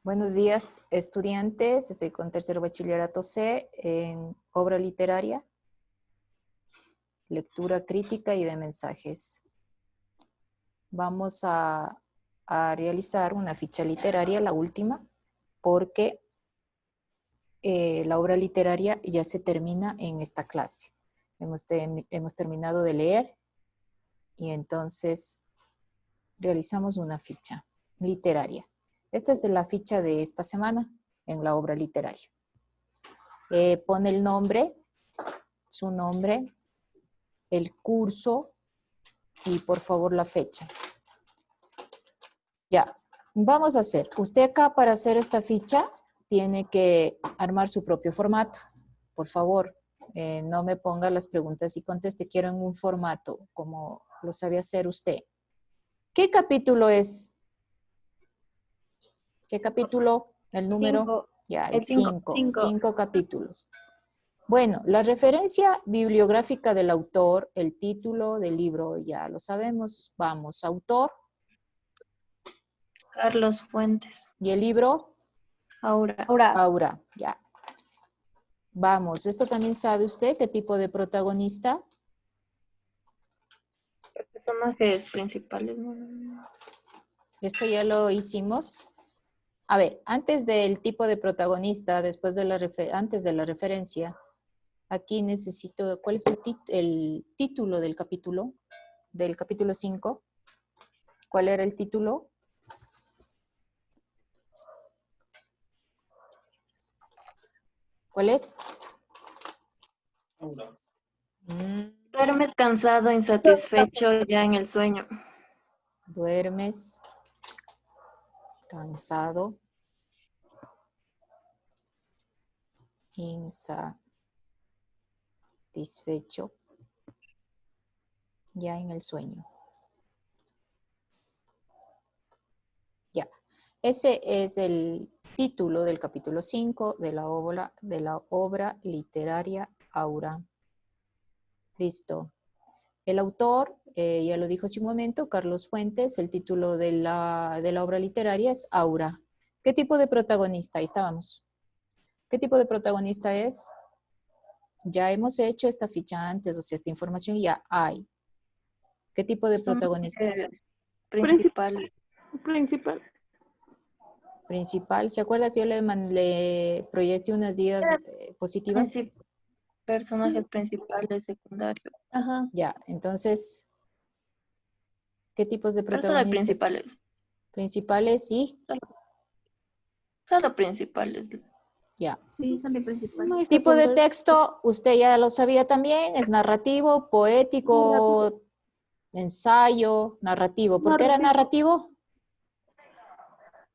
Buenos días, estudiantes. Estoy con tercer bachillerato C en obra literaria, lectura crítica y de mensajes. Vamos a realizar una ficha literaria, la última, porque la obra literaria ya se termina en esta clase. Hemos terminado de leer y entonces realizamos una ficha literaria. Esta es la ficha de esta semana en la obra literaria. Pone el nombre, su nombre, el curso y por favor la fecha. Ya, vamos a hacer. Usted acá para hacer esta ficha tiene que armar su propio formato. Por favor, no me ponga las preguntas y conteste. Quiero en un formato como lo sabe hacer usted. ¿Qué capítulo es? ¿Qué capítulo? ¿El número? Cinco. Ya, el El cinco. 5. 5 capítulos. Bueno, la referencia bibliográfica del autor, el título del libro, ya lo sabemos. Vamos, autor. Carlos Fuentes. ¿Y el libro? Aura. Aura, ya. Vamos, esto también sabe usted qué tipo de protagonista. Personajes principales. Esto ya lo hicimos. A ver, antes del tipo de protagonista, después de antes de la referencia, aquí necesito, ¿cuál es el título del capítulo? Del capítulo 5. ¿Cuál era el título? ¿Cuál es? Duermes cansado, insatisfecho, ya en el sueño. Duermes cansado, insatisfecho, ya en el sueño. Ya, ese es el título del capítulo 5 de la obra literaria Aura. Listo. El autor, ya lo dijo hace un momento, Carlos Fuentes. El título de la obra literaria es Aura. ¿Qué tipo de protagonista? Ahí estábamos. ¿Qué tipo de protagonista es? Ya hemos hecho esta ficha antes, o sea, esta información ya hay. ¿Qué tipo de protagonista? Principal. Principal. ¿Se acuerda que yo le proyecté unas días positivas? Personajes principales, secundarios. Ajá. Ya, entonces, ¿qué tipos de Personas protagonistas? principales. Principales y... Solo principales. Ya. Sí, son de principal. Tipo de texto, usted ya lo sabía también, es narrativo, poético, ensayo, narrativo. ¿Por qué era narrativo?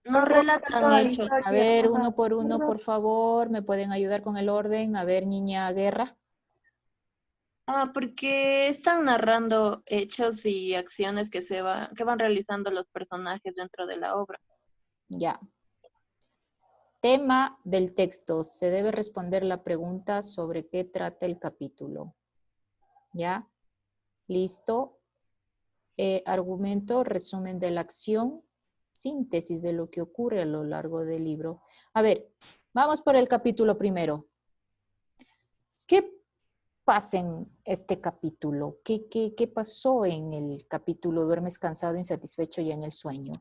No relatan hechos. A ver, uno por uno, por favor, ¿me pueden ayudar con el orden? A ver, niña Guerra. Porque están narrando hechos y acciones que van realizando los personajes dentro de la obra. Ya. Tema del texto. Se debe responder la pregunta sobre qué trata el capítulo. ¿Ya? ¿Listo? Argumento, resumen de la acción, síntesis de lo que ocurre a lo largo del libro. A ver, vamos por el capítulo primero. ¿Qué pasa en este capítulo? ¿Qué pasó en el capítulo Duermes cansado, insatisfecho y en el sueño?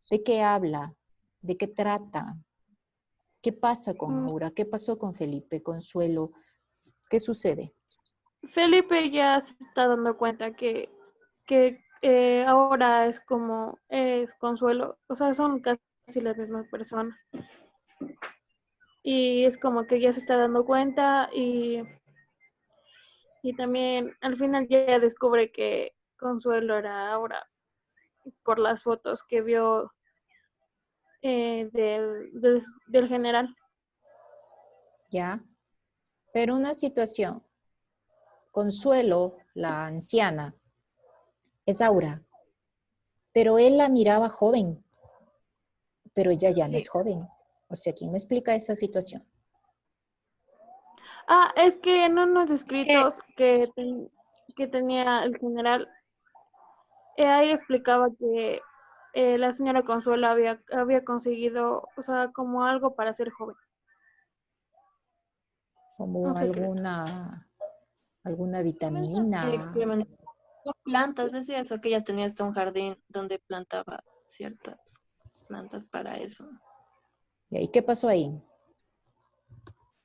¿De qué habla? ¿De qué trata? ¿Qué pasa con Aura? ¿Qué pasó con Felipe, Consuelo? ¿Qué sucede? Felipe ya se está dando cuenta que ahora es como es Consuelo, o sea, son casi las mismas personas. Y es como que ya se está dando cuenta y también al final ya descubre que Consuelo era ahora por las fotos que vio del general. ¿Ya? Pero una situación. Consuelo, la anciana, es Aura, pero él la miraba joven, pero ella ya no es joven. O sea, ¿quién me explica esa situación? Es que en unos escritos que tenía el general, ahí explicaba que la señora Consuelo había conseguido, o sea, como algo para ser joven. Como No sé qué es. alguna Comenzó a vitamina. experimentar con plantas, decía eso, que ella tenía hasta un jardín donde plantaba ciertas plantas para eso. ¿Y ahí qué pasó ahí?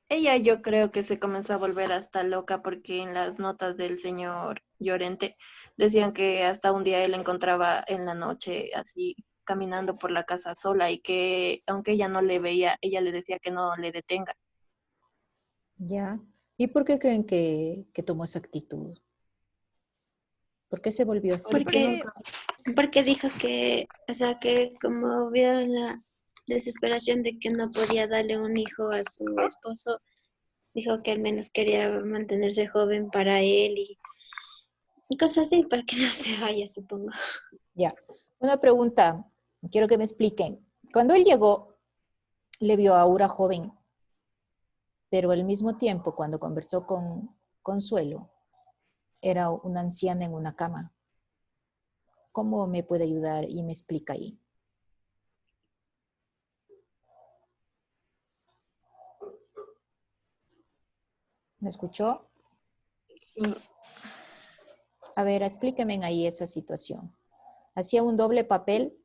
Ella yo creo que se comenzó a volver hasta loca porque en las notas del señor Llorente decían que hasta un día él encontraba en la noche así caminando por la casa sola y que aunque ella no le veía, ella le decía que no le detenga. ¿Ya? ¿Y por qué creen que tomó esa actitud? ¿Por qué se volvió así? Porque Porque, nunca, porque dijo que, o sea, que como vio la desesperación de que no podía darle un hijo a su esposo, dijo que al menos quería mantenerse joven para él y cosas así, para que no se vaya, supongo. Ya. Una pregunta, quiero que me expliquen. Cuando él llegó, le vio a Aura joven, pero al mismo tiempo, cuando conversó con Consuelo, era una anciana en una cama. ¿Cómo me puede ayudar y me explica ahí? ¿Me escuchó? sí, A ver, explíqueme ahí esa situación. ¿Hacía un doble papel?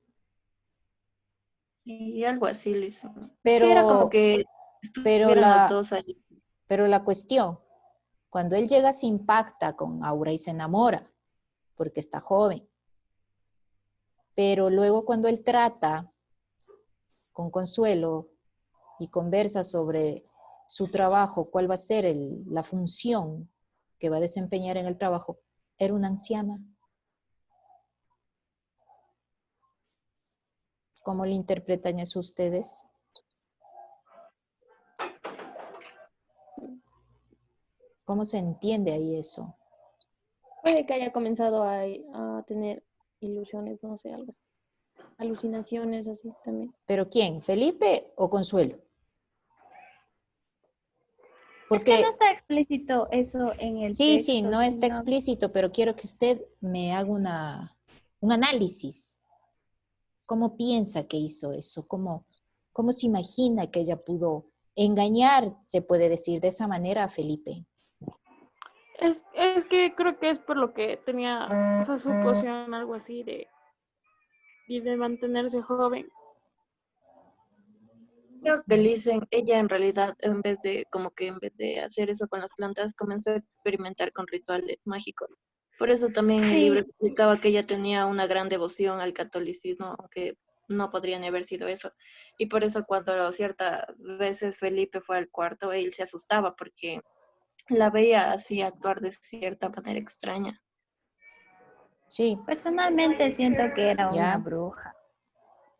sí, algo así, Liz. Es que era como Pero, que pero estuvieran los la, dos ahí. pero la cuestión, cuando él llega se impacta con Aura y se enamora, porque está joven. Pero luego cuando él trata con Consuelo y conversa sobre su trabajo, cuál va a ser la función que va a desempeñar en el trabajo, era una anciana. ¿Cómo le interpretan eso ustedes? ¿Cómo se entiende ahí eso? Puede que haya comenzado a tener ilusiones, no sé, algo así. Alucinaciones así también. ¿Pero quién? ¿Felipe o Consuelo? Es que no Porque está explícito eso en el sí, texto, no está sino explícito, pero quiero que usted me haga un análisis. ¿Cómo piensa que hizo eso? ¿Cómo se imagina que ella pudo engañar, se puede decir de esa manera, a Felipe? Es que creo que es por lo que tenía esa suposición, algo así de mantenerse joven. Creo que dicen, ella en realidad, en vez de hacer eso con las plantas, comenzó a experimentar con rituales mágicos. Por eso también en el libro sí, explicaba que ella tenía una gran devoción al catolicismo, aunque no podría ni haber sido eso. Y por eso cuando ciertas veces Felipe fue al cuarto, él se asustaba porque la veía así actuar de cierta manera extraña. Sí, personalmente siento que era una ya. bruja.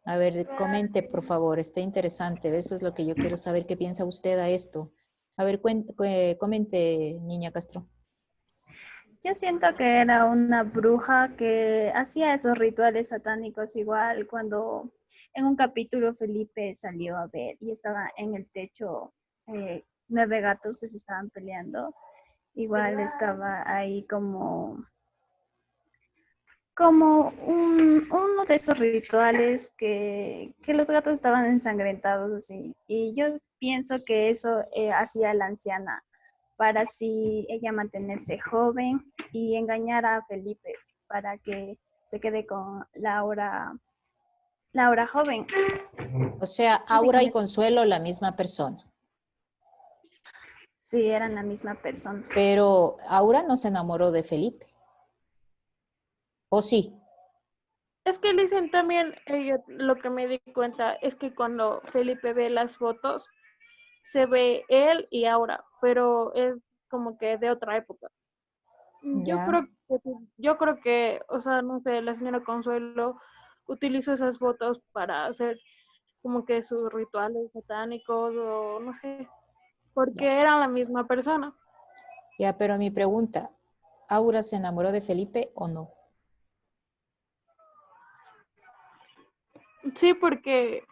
A ver, comente, por favor, está interesante. Eso es lo que yo quiero saber. ¿Qué piensa usted a esto? A ver, comente, niña Castro. Yo siento que era una bruja que hacía esos rituales satánicos igual cuando en un capítulo Felipe salió a ver y estaba en el techo 9 gatos que se estaban peleando. Igual estaba ahí como uno de esos rituales que los gatos estaban ensangrentados así. Y yo pienso que eso hacía la anciana para así ella mantenerse joven y engañar a Felipe para que se quede con Laura joven. O sea, Aura y Básicamente, Consuelo, la misma persona. sí, eran la misma persona. Pero Aura no se enamoró de Felipe. ¿O sí? Es que dicen también, lo que me di cuenta es que cuando Felipe ve las fotos, se ve él y Aura, pero es como que de otra época. Yo Ya. creo que, yo creo que, o sea, no sé, la señora Consuelo utilizó esas fotos para hacer como que sus rituales satánicos o no sé, porque Ya. eran la misma persona. Ya, pero mi pregunta, ¿Aura se enamoró de Felipe o no? Sí, porque,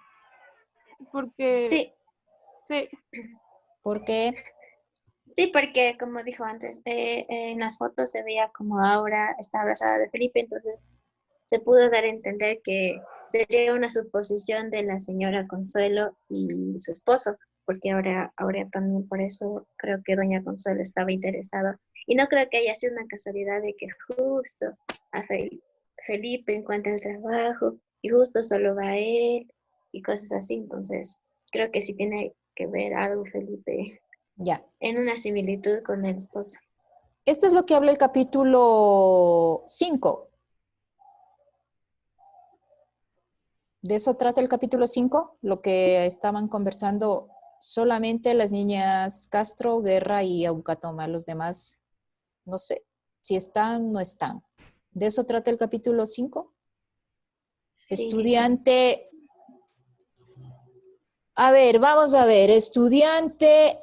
Sí, sí, Porque, sí, porque como dijo antes, en las fotos se veía como Aura está abrazada de Felipe, entonces se pudo dar a entender que sería una suposición de la señora Consuelo y su esposo, porque ahora también por eso creo que doña Consuelo estaba interesada. Y no creo que haya sido una casualidad de que justo a Felipe encuentra el trabajo y justo solo va él y cosas así. Entonces, creo que sí tiene que ver algo Felipe Ya. en una similitud con el esposo. Esto es lo que habla el capítulo 5. De eso trata el capítulo 5, lo que estaban conversando solamente las niñas Castro, Guerra y Aucatoma. Los demás, no sé, si están, no están. ¿De eso trata el capítulo 5? Sí, Estudiante. A ver, vamos a ver. Estudiante.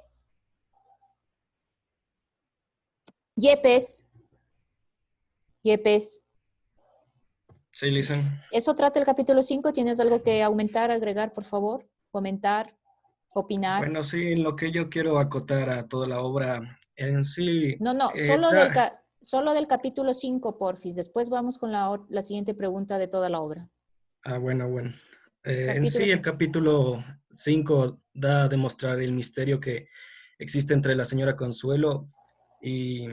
Yepes. Yepes. Sí, Listen. ¿Eso trata el capítulo 5? ¿Tienes algo que aumentar, agregar, por favor? Comentar, opinar. Bueno, sí, lo que yo quiero acotar a toda la obra en sí. No, solo del capítulo 5, porfis. Después vamos con la siguiente pregunta de toda la obra. Bueno. En Capítulo sí, el 5. capítulo 5 da a demostrar el misterio que existe entre la señora Consuelo y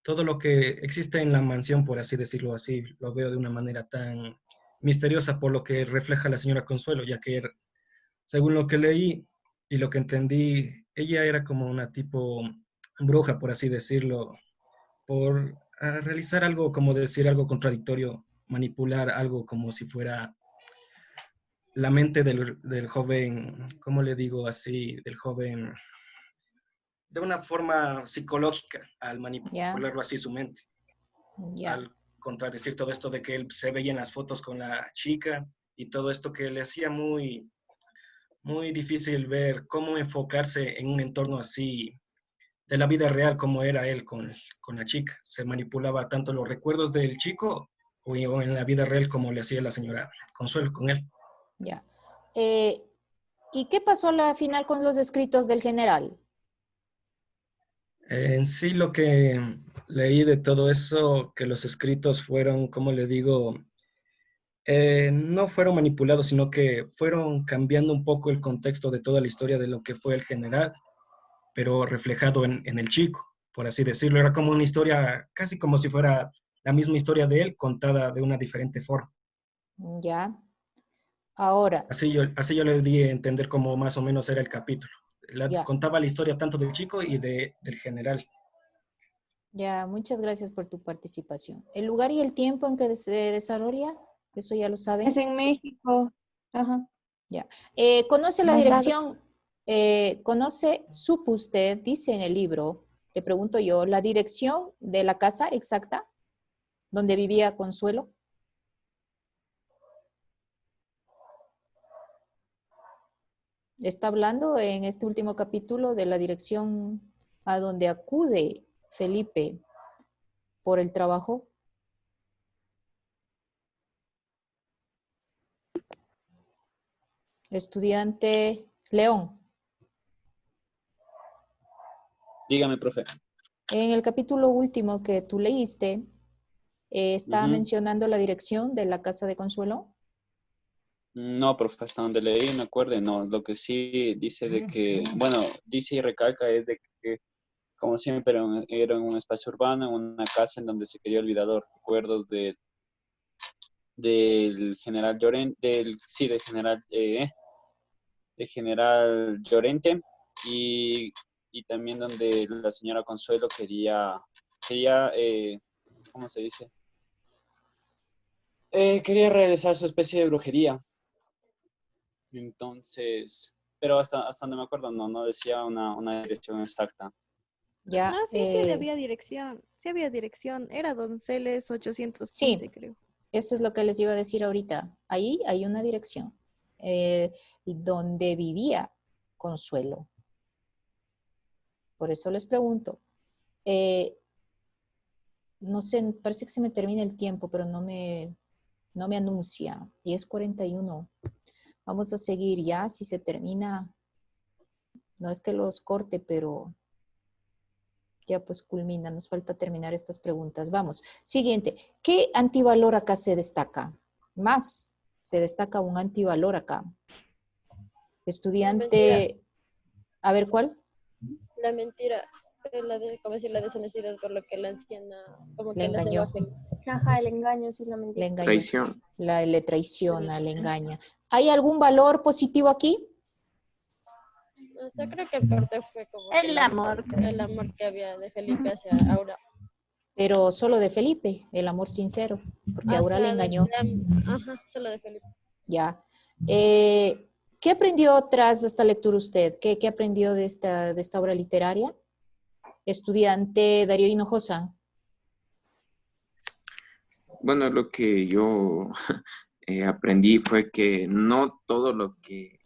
todo lo que existe en la mansión, por así decirlo así. Lo veo de una manera tan misteriosa por lo que refleja la señora Consuelo, ya que según lo que leí y lo que entendí, ella era como una tipo bruja, por así decirlo, por realizar algo, como decir algo contradictorio, manipular algo como si fuera la mente del joven, ¿cómo le digo así? Del joven, de una forma psicológica, al Ya, manipularlo así su mente, ya. al contradecir todo esto de que él se veía en las fotos con la chica y todo esto que le hacía muy difícil ver cómo enfocarse en un entorno así de la vida real como era él con la chica. Se manipulaba tanto los recuerdos del chico o en la vida real como le hacía la señora Consuelo con él. Ya. ¿Y qué pasó a la final con los escritos del general? En sí lo que leí de todo eso, que los escritos fueron, como le digo, no fueron manipulados, sino que fueron cambiando un poco el contexto de toda la historia de lo que fue el general, pero reflejado en el chico, por así decirlo. Era como una historia, casi como si fuera la misma historia de él, contada de una diferente forma. Ya. Ahora, Así yo le di a entender cómo más o menos era el capítulo. ya. Contaba la historia tanto del chico y del general. Ya, muchas gracias por tu participación. ¿El lugar y el tiempo en que se desarrolla? Eso ya lo saben. Es en México. Ajá. Ya. ¿Conoce la dirección? Supo usted, dice en el libro, le pregunto yo, la dirección de la casa exacta donde vivía Consuelo? Está hablando en este último capítulo de la dirección a donde acude Felipe por el trabajo. Estudiante León. Dígame, profe. En el capítulo último que tú leíste, ¿está Ujú. mencionando la dirección de la casa de Consuelo? No, profe, hasta donde leí me acuerdo, no. Lo que sí dice de que, bueno, dice y recalca es de que, como siempre, era en un espacio urbano, en una casa en donde se quería olvidar los recuerdos del general Llorente, del general Llorente, y también donde la señora Consuelo quería, ¿cómo se dice? Quería realizar su especie de brujería. Entonces, pero hasta donde me acuerdo, no decía una dirección exacta. Ya, No, sí había dirección. Sí había dirección. Era Donceles 815, sí, creo. eso es lo que les iba a decir ahorita. Ahí hay una dirección donde vivía Consuelo. Por eso les pregunto. No sé, parece que se me termina el tiempo, pero no me anuncia. 10:41. Vamos a seguir ya. Si se termina, no es que los corte, pero ya pues culmina. Nos falta terminar estas preguntas. Vamos. Siguiente. ¿Qué antivalor acá se destaca? Más. Se destaca un antivalor acá. Estudiante, a ver, ¿cuál? La mentira, como decir, la deshonestidad por lo que la anciana, como Le que le engañó. cegó a Felipe. Ajá, el engaño, sí, la mentira. Le engañó. Traición. Le traiciona, le engaña. ¿Hay algún valor positivo aquí? O sea, creo que en parte fue como que El amor. el amor que había de Felipe hacia Aura. Pero solo de Felipe, el amor sincero, porque O Aura le sea, engañó. ajá, solo de Felipe. Ya. ¿Qué aprendió tras esta lectura usted? ¿Qué aprendió de esta obra literaria? Estudiante Darío Hinojosa. Bueno, lo que yo aprendí fue que no todo lo que,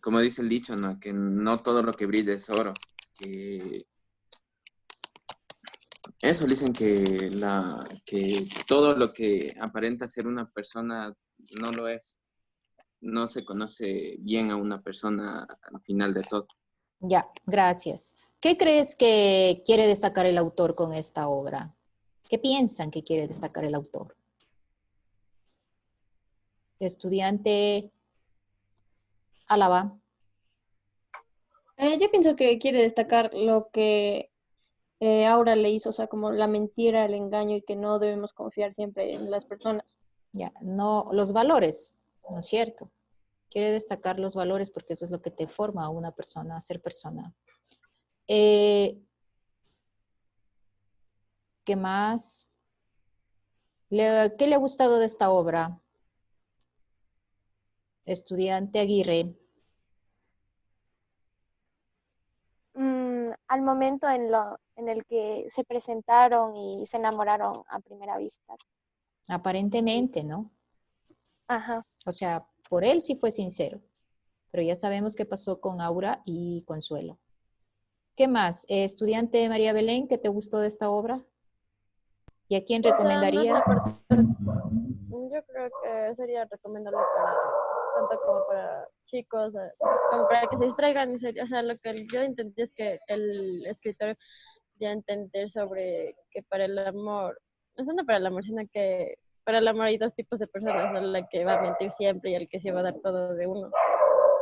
como dice el dicho, ¿no? Que no todo lo que brilla es oro. Que eso dicen que todo lo que aparenta ser una persona no lo es. No se conoce bien a una persona al final de todo. Ya, gracias. ¿Qué crees que quiere destacar el autor con esta obra? ¿Qué piensan que quiere destacar el autor? Estudiante Álava. Yo pienso que quiere destacar lo que Aura le hizo, o sea, como la mentira, el engaño y que no debemos confiar siempre en las personas. Ya, no, los valores, ¿no es cierto? Quiere destacar los valores porque eso es lo que te forma a una persona, a ser persona. ¿Qué más? ¿Qué le ha gustado de esta obra? Estudiante Aguirre. Al momento en el que se presentaron y se enamoraron a primera vista. Aparentemente, ¿no? Ajá. O sea, por él sí fue sincero, pero ya sabemos qué pasó con Aura y Consuelo. ¿Qué más? Estudiante María Belén, ¿qué te gustó de esta obra? ¿Y a quién recomendarías? Yo creo que sería recomendable tanto como para chicos, como para que se distraigan. O sea, lo que yo entendí es que el escritor ya entender sobre que para el amor, no solo para el amor, sino que para el amor hay dos tipos de personas, ¿no? La que va a mentir siempre y el que se va a dar todo de uno.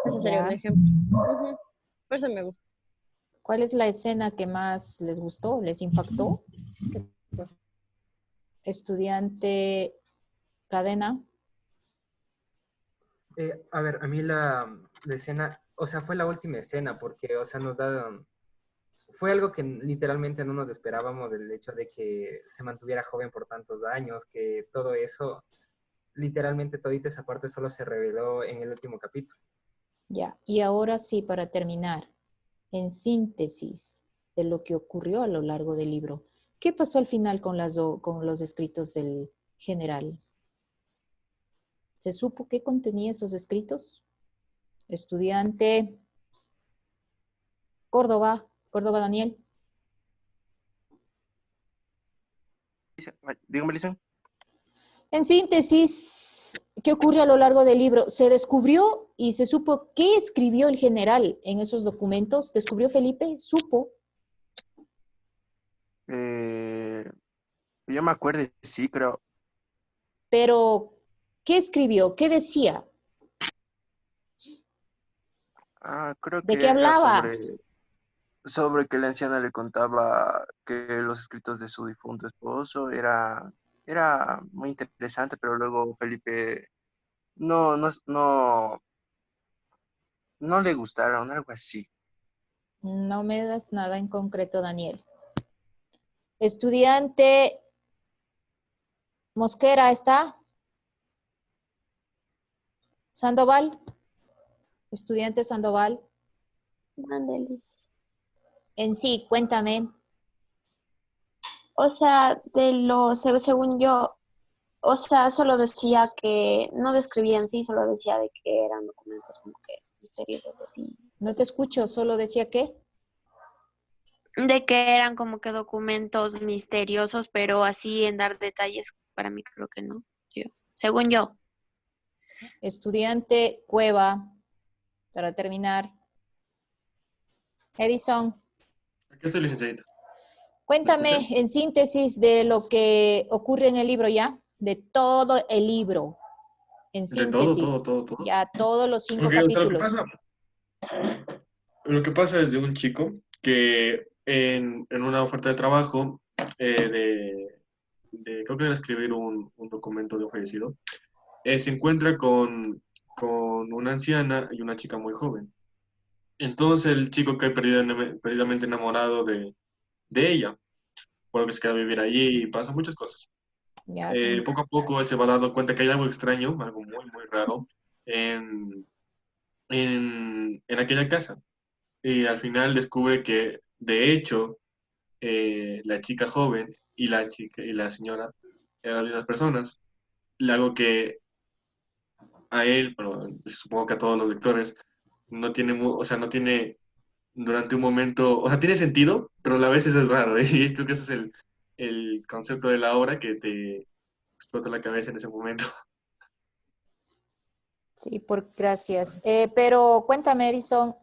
Ese sería un ejemplo. Por eso me gusta. ¿Cuál es la escena que más les gustó, les impactó? Estudiante Cadena. A ver, a mí la escena, o sea, fue la última escena porque, o sea, fue algo que literalmente no nos esperábamos, del hecho de que se mantuviera joven por tantos años, que todo eso, literalmente todita esa parte solo se reveló en el último capítulo. Ya, y ahora sí, para terminar, en síntesis de lo que ocurrió a lo largo del libro, ¿qué pasó al final con los escritos del general? ¿Se supo qué contenía esos escritos? Estudiante Córdoba Daniel. Dígame, Lisa. En síntesis, ¿qué ocurre a lo largo del libro? Se descubrió y se supo qué escribió el general en esos documentos. ¿Descubrió Felipe? ¿Supo? Yo me acuerdo, sí, creo. Pero, ¿qué escribió? ¿Qué decía? Creo ¿De que qué era hablaba? sobre que la anciana le contaba que los escritos de su difunto esposo era muy interesante, pero luego Felipe no le gustaron, algo así. No me das nada en concreto, Daniel. Estudiante Mosquera, ¿está? Sandoval. Estudiante Sandoval. Mándeles. En sí, cuéntame. O sea, según yo, o sea, solo decía que, no describía en sí, solo decía de que eran documentos como que misteriosos así. No te escucho, solo decía qué. De que eran como que documentos misteriosos, pero así en dar detalles, para mí creo que no. Según yo. Estudiante Cueva, para terminar. Edison. Aquí estoy, licenciadita. Cuéntame en síntesis de lo que ocurre en el libro ya, de todo el libro. En De todo, síntesis, todo. ya todos los 5 Ok, o sea, capítulos. lo que pasa es de un chico que en una oferta de trabajo, creo que era escribir un documento de un fallecido, se encuentra con una anciana y una chica muy joven. Entonces el chico cae perdidamente enamorado de ella, por lo que se queda a vivir allí y pasa muchas cosas. Ya, Poco a poco él se va dando cuenta que hay algo extraño, algo muy, muy raro en aquella casa. Y al final descubre que, de hecho, la chica joven y la señora eran las mismas personas. Algo que a él, bueno, supongo que a todos los lectores, no tiene, o sea, no tiene durante un momento, o sea, tiene sentido, pero a la vez eso es raro, ¿eh? Y creo que ese es el concepto de la obra que te explota la cabeza en ese momento. sí, gracias. Pero cuéntame, Edison,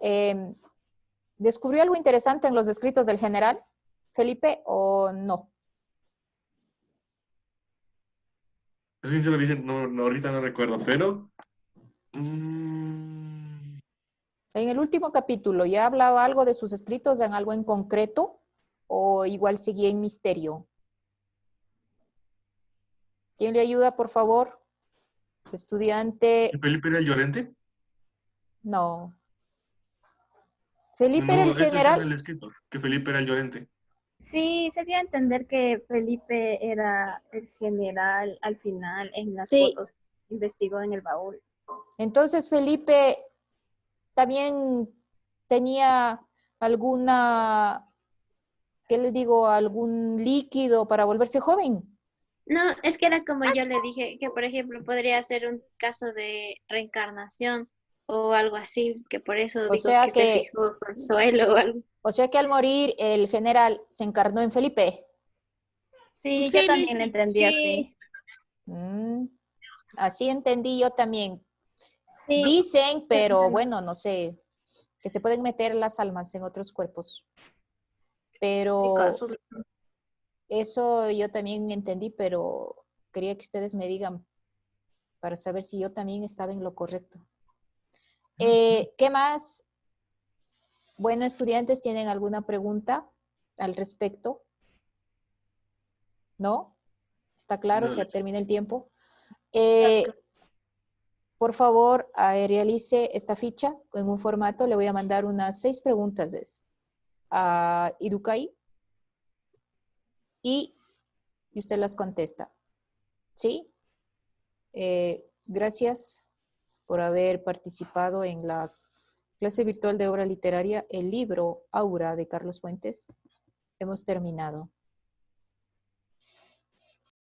¿descubrió algo interesante en los escritos del general Felipe o no? Así se lo dicen, no, ahorita no recuerdo, pero En el último capítulo, ¿ya hablaba algo de sus escritos en algo en concreto o igual seguía en misterio? ¿Quién le ayuda, por favor? Estudiante, ¿Felipe era el Llorente? no. ¿Felipe era el No, eso está en general? el escrito, que Felipe era el Llorente. Sí, se dio a entender que Felipe era el general al final en las Sí. fotos que investigó en el baúl. Entonces, Felipe también tenía alguna, ¿qué les digo? ¿Algún líquido para volverse joven? No, es que era como yo le dije, que por ejemplo podría ser un caso de reencarnación o algo así, que por eso O digo sea que se que, fijó Consuelo o algo. o sea que al morir el general se encarnó en Felipe. Sí, Sí, yo también le entendí así. Sí, Mm, así entendí yo también. sí. Dicen, pero bueno, no sé, que se pueden meter las almas en otros cuerpos. Pero eso yo también entendí, pero quería que ustedes me digan para saber si yo también estaba en lo correcto. ¿Qué más? Bueno, estudiantes, ¿tienen alguna pregunta al respecto? ¿No? ¿Está claro? No, ¿Se listo. termina el tiempo? Por favor, realice esta ficha en un formato. Le voy a mandar unas 6 preguntas a Idukai y usted las contesta. ¿Sí? Gracias por haber participado en la clase virtual de obra literaria, el libro Aura de Carlos Fuentes. Hemos terminado.